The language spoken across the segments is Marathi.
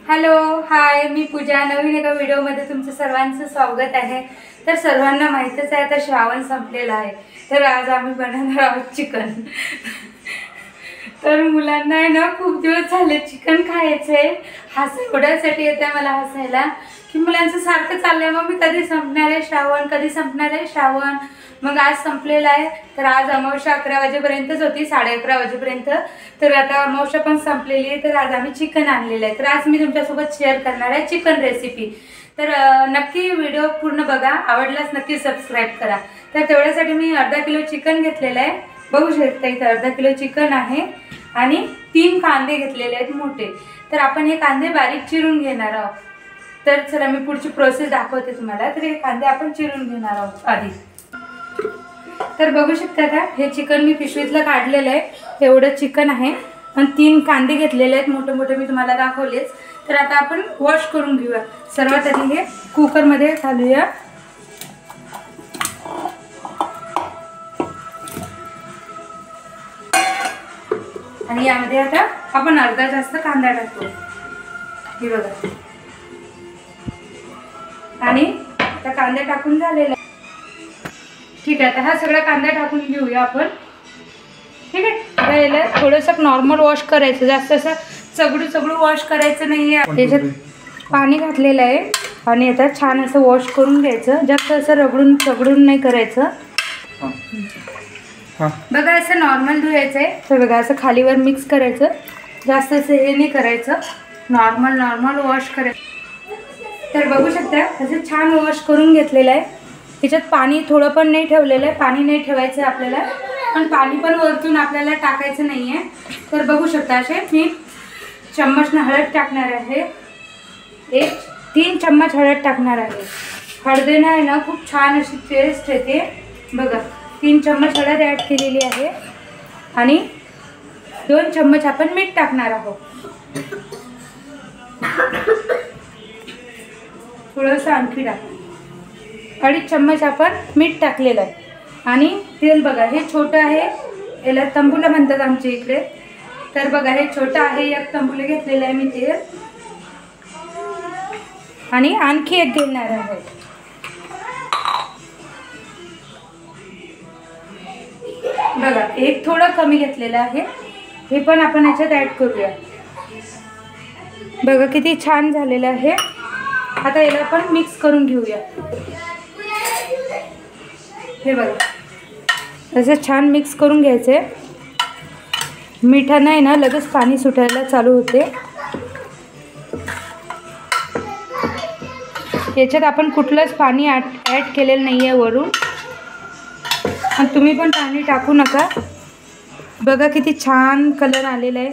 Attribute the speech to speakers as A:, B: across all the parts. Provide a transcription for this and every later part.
A: हॅलो हाय, मी पूजा. नवीन एका व्हिडिओमध्ये तुमचं सर्वांचं स्वागत आहे. तर सर्वांना माहीतच आहे आता श्रावण संपलेला आहे. तर आज आम्ही बनवणार आहोत चिकन. तर मुलांना आहे ना खूप दिवस झाले चिकन खायचे. एवढ्यासाठी येते मला हसायला की मुलांचं सारखं चाललंय मम्मी कधी संपणार आहे श्रावण, कधी संपणार आहे श्रावण. मग आज संपलेला आहे. तर आज अमावस्या 11 वाजेपर्यंतच होती, 11:30 वाजेपर्यंत. तर आता अमावस्या पण संपलेली आहे. तर आज आम्ही चिकन आणलेलं आहे. तर आज मी तुमच्यासोबत शेअर करणार आहे चिकन रेसिपी. तर नक्की व्हिडिओ पूर्ण बघा, आवडल्यास नक्की सबस्क्राईब करा. तर तेवढ्यासाठी मी अर्धा किलो चिकन घेतलेलं आहे. बघू शकता इथं अर्धा किलो चिकन आहे आणि 3 कांदे घेतलेले आहेत मोठे. तर आपण हे कांदे बारीक चिरून घेणार आहोत. तर चला मी पुढची प्रोसेस दाखवते तुम्हाला. तर हे कांदे आपण चिरून घेणार आहोत आधी. तर बघू शकता का, हे चिकन मी पिशवीतलं काढलेलं आहे. एवढं चिकन आहे आणि 3 कांदे घेतलेले आहेत मोठे मोठे, मी तुम्हाला दाखवलेच. तर आता आपण वॉश करून घेऊया. सर्वात आधी हे कुकरमध्ये घालूया. आणि यामध्ये आता आपण अर्धा जास्त कांदा टाकतो. हे बघा. आणि आता कांदा टाकून झालेला. ठीक आहे, आता हा सगळा कांदा टाकून घेऊया आपण. ठीक आहे. आता याला थोडंसं नॉर्मल वॉश करायचं, जास्त असं चगडू वॉश करायचं नाही आहे. याच्यात पाणी घातलेलं आहे आणि आता छान असं वॉश करून घ्यायचं. जास्त असं चगडून नाही करायचं. बघा असं नॉर्मल धुवायचं आहे. तर बघा असं खालीवर मिक्स करायचं, जास्त असं हे नाही करायचं. नॉर्मल वॉश करायचं. तर बघू शकता असं छान वॉश करून घेतलेलं आहे. याच्यात पाणी थोडं पण नाही ठेवलेलं आहे. पाणी नाही ठेवायचं आहे आपल्याला, पण पाणी पण वरतून आपल्याला टाकायचं नाही आहे. तर बघू शकता असे मी चम्मचनं हळद टाकणार आहे. 3 चम्मच हळद टाकणार आहे. हळदीनं आहे ना खूप छान अशी टेस्ट येते. बघा 3 चम्मच हळद ॲड केलेली आहे आणि 2 चम्मच आपण मीठ टाकणार आहोत. थोडंसं आणखी टाकू. 2.5 चम्मच आपण मीठ टाकलेलं आहे. आणि तेल बघा हे छोटं आहे, याला तंबूला म्हणतात आमच्या इकडे. तर बघा हे छोटं आहे, 1 तंबूला घेतलेलं आहे मी तेल. आणि आणखी एक घेणार आहे. बघा एक थोडं कमी घेतलेलं आहे, हे पण आपण याच्यात ॲड करूया. बघा किती छान झालेलं आहे. आता याला आपण मिक्स करून घेऊया. हे बघा असं छान मिक्स करून घ्यायचं आहे. मिठानं आहे ना लगेच पाणी सुटायला चालू होते. याच्यात आपण कुठलंच पाणी ॲड केलेलं नाही आहे वरून. आणि तुम्ही पण पाणी टाकू नका. बघा किती छान कलर आलेला आहे.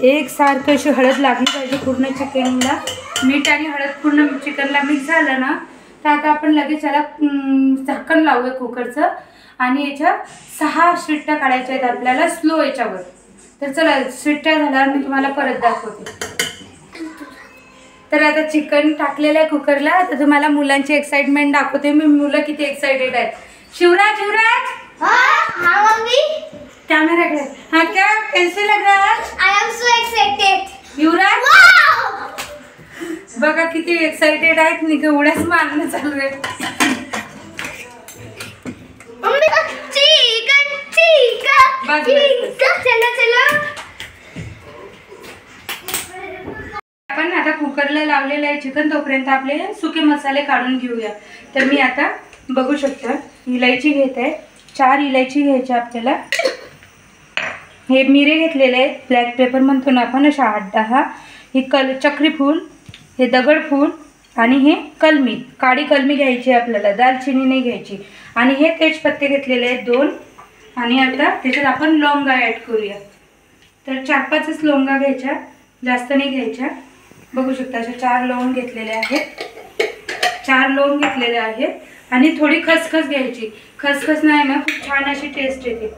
A: एकसारखं अशी हळद लागली पाहिजे पूर्ण चिकनला. मीठ आणि हळद पूर्ण चिकनला मिक्स झालं ना, तर आता आपण लगेच याला झाकण लावूया कुकरचं. आणि याच्या 6 शिट्ट्या काढायच्या आहेत आपल्याला स्लो याच्यावर. तर चला शिट्ट्या झाल्यावर मी तुम्हाला परत दाखवते. तर आता चिकन टाकलेलं आहे कुकरला. आता तुम्हाला मुलांची एक्साइटमेंट दाखवते मी. मुलं किती एक्साइटेड आहेत. शिवराज हाँ मम्मी कैमरा हाँ क्या कैसे लग रहा है? I am so excited. Yuvraj बघा किती एक्साइटेड आहेत. निघ उड्याच मारणं चालू आहे. आपण आता कुकरला लावलेलं आहे चिकन. तोपर्यंत आपले सुके मसाले काढून घेऊया. तर मी आता बघू शकता इलायची घेत आहे. 4 इलायची घ्यायच्या आपल्याला. हे मिरे घेतलेले आहेत, ब्लॅक पेपर म्हणतो ना आपण, अशा 8-10. ही चक्री फूल, हे दगड फूल आणि हे कलमी, काळी कलमी घ्यायची आपल्याला, दालचिनी नाही घ्यायची. आणि हे तेजपत्ते घेतलेले आहेत 2. आणि आता त्याच्यात आपण लवंगा ॲड करूया. तर 4-5च लवंगा घ्यायच्या, जास्त नाही घ्यायच्या. बघू शकता अशा 4 लवंग घेतलेले आहेत. 4 लवंग घेतलेले आहेत. आणि थोडी खसखस घ्यायची. खसखस नाही ना खूप छान अशी टेस्ट येते.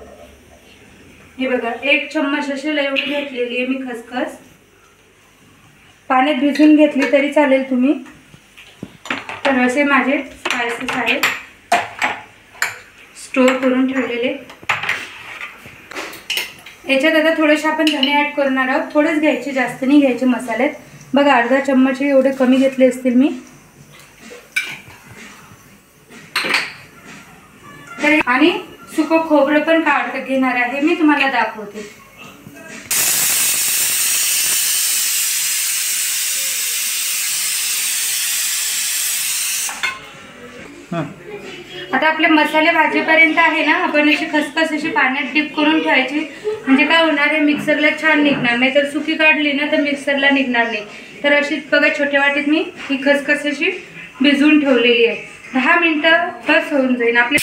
A: हे बघा 1 चम्मच अशी एवढी घेतलेली आहे मी खसखस. पाण्यात भिजून घेतली तरी चालेल तुम्ही. तर असे माझे स्पायसेस आहेत स्टोर करून ठेवलेले. याच्यात आता थोडेसे आपण धने ॲड करणार आहोत. थोडेच घ्यायचे, जास्त नाही घ्यायचे मसाल्यात. बघा अर्धा चम्मच एवढे कमी घेतले असतील मी. तर आणि सुकं खोबरं पण घेणार आहे मी, तुम्हाला दाखवते. आता आपले मसाले भाजीपर्यंत आहे ना, आपण अशी खसखस अशी पाण्यात डीप करून ठेवायची. म्हणजे काय होणार आहे, मिक्सरला छान निघणार नाही. तर सुकी काढली ना तर मिक्सरला निघणार नाही. तर अशी बघा छोट्या वाटीत मी ही खसखस अशी भिजवून ठेवलेली आहे. 10 मिनिटं बस होऊन जाईल आपले.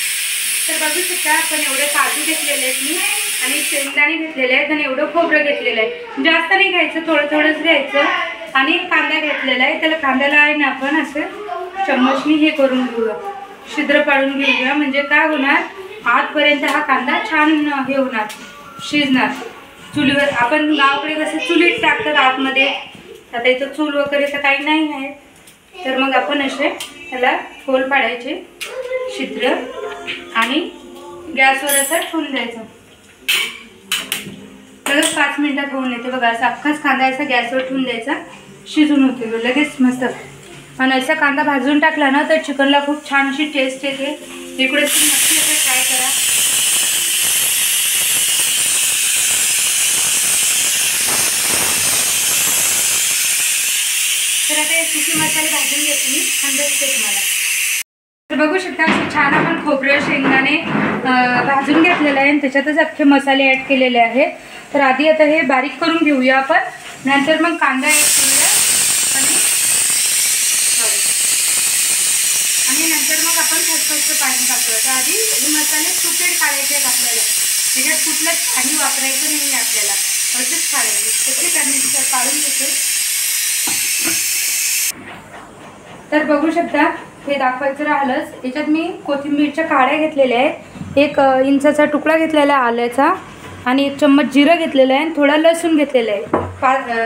A: तर बघू शकता आपण एवढे काजू घेतलेले आहेत मी आणि शेंगदाणे घेतलेले आहेत आणि एवढं खोबरं घेतलेलं आहे. जास्त नाही घ्यायचं, थोडं थोडंच घ्यायचं. आणि कांदा घेतलेला आहे. त्याला कांद्याला आहे ना आपण असं चम्मचनी हे करून घेऊया, छिद्र पाडून घेऊया. म्हणजे काय होणार, आतपर्यंत हा कांदा छान हे होणार, शिजणार. चुलीवर आपण गावाकडे कसं चुलीत टाकतात आतमध्ये, आता इथं चूल वगैरे तर काही नाही आहे. तर मग आपण असे त्याला होल पाडायचे छिद्र आणि गॅसवर असं ठेवून द्यायचं. लगेच 5 मिनिटात होऊन येते बघा. असा अख्खाच कांदा असा गॅसवर ठेवून द्यायचा, शिजून होते लगेच मस्त. आणि असा कांदा भाजून टाकला ना तर चिकनला खूप छान अशी टेस्ट येते. इकडे तुम्ही नक्की असं ट्राय करा. तर आता हे सुकी मसाले भाजून घेते मी, थंड असते तुम्हाला. तर बघू शकता असं छान आपण खोबरं शेंगदाणे भाजून घेतलेलं आहे आणि त्याच्यातच अख्खे मसाले ॲड केलेले आहेत. तर आधी आता हे बारीक करून घेऊया आपण, नंतर मग कांदा ॲड करूया आणि नंतर मग आपण खसखसचं पाणी टाकूया. तर आधी हे मसाले सुके काढायचे आहेत आपल्याला, त्याच्यात कुठलंच पाणी वापरायचं नाही आपल्याला, असेच काढायचे. तसे त्यानंतर काढून घेते. तर बघू शकता हे दाखवायचं राहिलंच. याच्यात मी कोथिंबीरच्या काड्या घेतलेल्या आहेत, 1 इंचाचा तुकडा घेतलेला आहे आल्याचा आणि 1 चम्मच जिरं घेतलेलं आहे आणि थोडा लसूण घेतलेला आहे.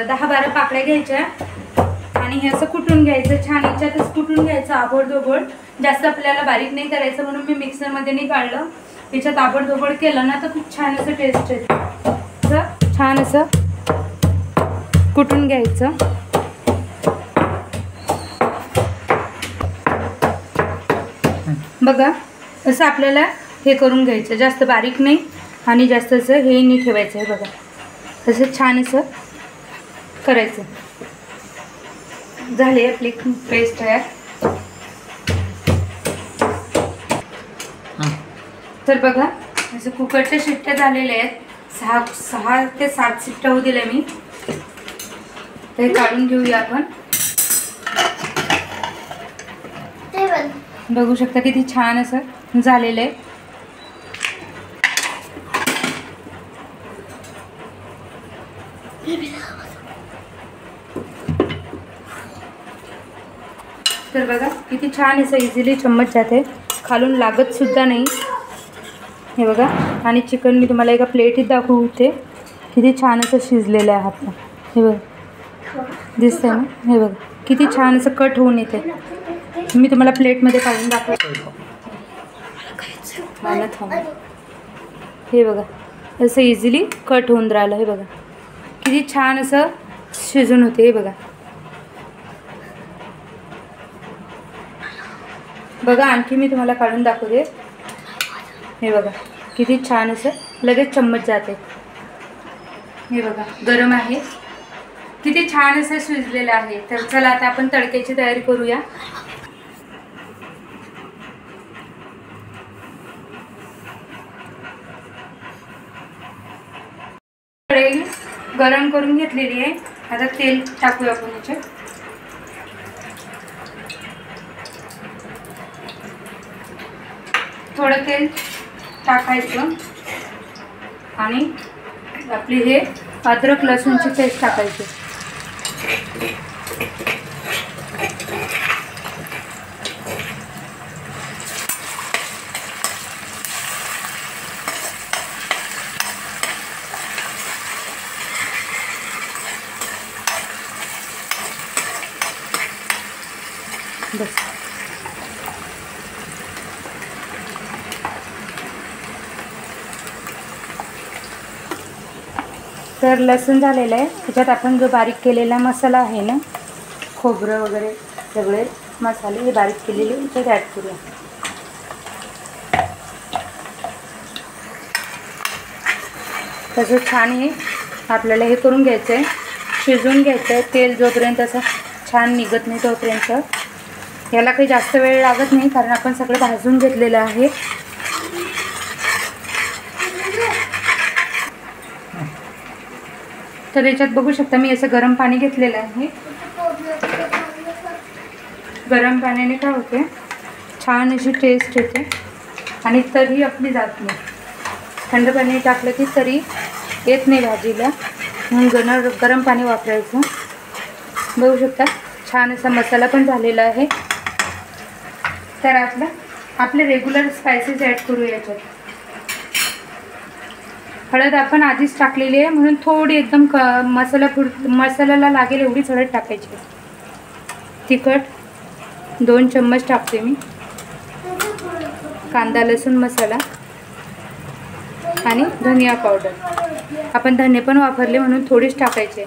A: 10-12 पाकळ्या घ्यायच्या आणि हे असं कुटून घ्यायचं. छान याच्यातच कुटून घ्यायचं आबडधोबड. जास्त आपल्याला बारीक नाही करायचं म्हणून मी मिक्सरमध्ये नाही काढलं. याच्यात आबडधोबड केलं ना तर खूप छान असं टेस्ट येते. असं छान असं कुटून घ्यायचं. बघा असं आपल्याला हे करून घ्यायचं, जास्त बारीक नाही आणि जास्त असं हे नाही ठेवायचं आहे. बघा तसं छान असं करायचं. झाले आपली पेस्ट तयार. तर बघा असं कुकरच्या शिट्ट्या झालेल्या आहेत. 6 ते 7 शिट्ट्या होऊ दिल्या मी. ते काढून घेऊया आपण. बघू शकता किती छान असं झालेलं आहे. तर बघा किती छान असं इझिली चम्मच जाते, खालून लागत सुद्धा नाही. हे बघा. आणि चिकन मी तुम्हाला एका प्लेटीत दाखवते किती छान असं शिजलेलं आहे आपलं. हे बघा दिसतंय ना, हे बघा किती छान असं कट होऊन येते. मी तुम्हाला प्लेटमध्ये काढून दाखवते. हे बघा असं इझिली कट होऊन राहिलं. हे बघा किती छान असं शिजून होते. हे बघा बघा आणखी मी तुम्हाला काढून दाखवते. हे बघा किती छान असं लगेच चम्मच जाते. हे बघा गरम आहे, किती छान असं शिजलेलं आहे. तर चला आता आपण तडक्याची तयारी करूया. कढई गरम करून घेतलेली आहे. आता तेल टाकूया आपण याच्यात. थोडं तेल टाकायचं आणि आपली हे अद्रक लसूणची पेस्ट टाकायची. बस तर लसूण झालेलं आहे. त्याच्यात आपण जो बारीक केलेला मसाला आहे ना खोबरं वगैरे सगळे मसाले हे बारीक केलेले इथे ॲड करूया. तसं छान हे आपल्याला हे करून घ्यायचं आहे, शिजवून घ्यायचं आहे. तेल जोपर्यंत असं छान निघत नाही तोपर्यंत. याला काही जास्त वेळ लागत नाही कारण आपण सगळं भाजून घेतलेलं आहे. तर याच्यात बघू शकता मी असं गरम पाणी घेतलेलं आहे. गरम पाण्याने काय होते, छान अशी टेस्ट येते आणि तरी आपली जात नाही. थंड पाणी टाकलं की तरी येत नाही भाजीला, म्हणून गरम पाणी वापरायचं. बघू शकता छान असा मसाला पण झालेला आहे. तर आपले रेग्युलर स्पायसेस ॲड करू याच्यात. हळद आपण आधीच टाकलेली आहे म्हणून थोडी एकदम मसाल्याला लागेल एवढीच हळद टाकायची. तिखट 2 चम्मच टाकते मी. कांदा लसूण मसाला आणि धनिया पावडर. आपण धने पण वापरले म्हणून थोडीच टाकायचे.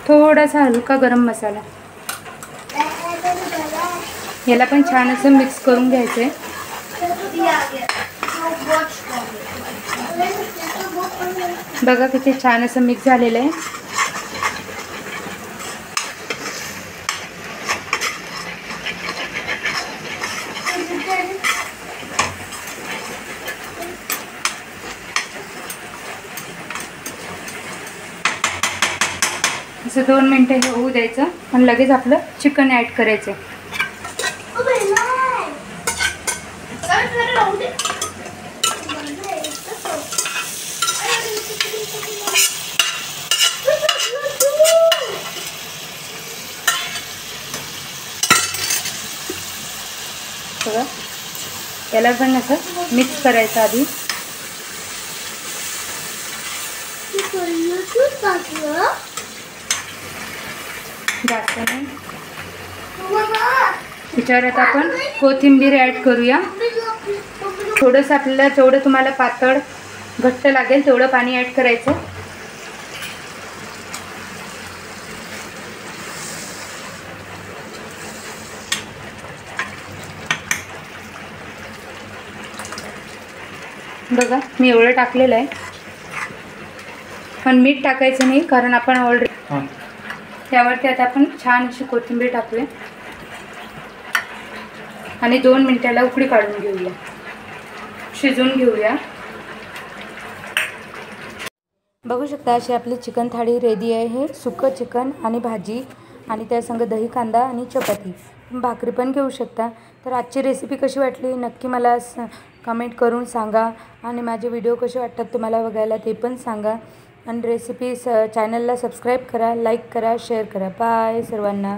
A: थोडासा हलका गरम मसाला. याला पण छान असं मिक्स करून घ्यायचं आहे. बघा किती छान असं मिक्स झालेलं आहे. असं 2 मिनटं हे होऊ द्यायचं आणि लगेच आपलं चिकन ॲड करायचं. बघा याला पण असं मिक्स करायचं आधी. जास्त नाही. त्याच्यावर आता आपण कोथिंबीर ॲड करूया. थोडंसं आपल्याला जेवढं तुम्हाला पातळ घट्ट लागेल तेवढं पाणी ॲड करायचं. बघा मी एवढं टाकलेलं आहे, पण मीठ टाकायचं नाही कारण आपण ऑलरेडी त्यावरती आता आपण छान अशी कोथिंबीर टाकूया आणि 2 मिनिटाला उकळी काढून घेऊया, शिजवून घेऊया. बघू शकता अशी आपली चिकन थाळी रेडी आहे. सुकं चिकन आणि भाजी आणि त्यासंग दही कांदा आणि चपाती, भाकरी पण घेऊ शकता. तर आजची रेसिपी कशी वाटली नक्की मला कमेंट करून सांगा आणि माझे व्हिडिओ कसे वाटतात तुम्हाला बघायला ते पण सांगा. आणि रेसिपी चॅनलला सबस्क्राईब करा, लाईक करा, शेअर करा. बाय सर्वांना.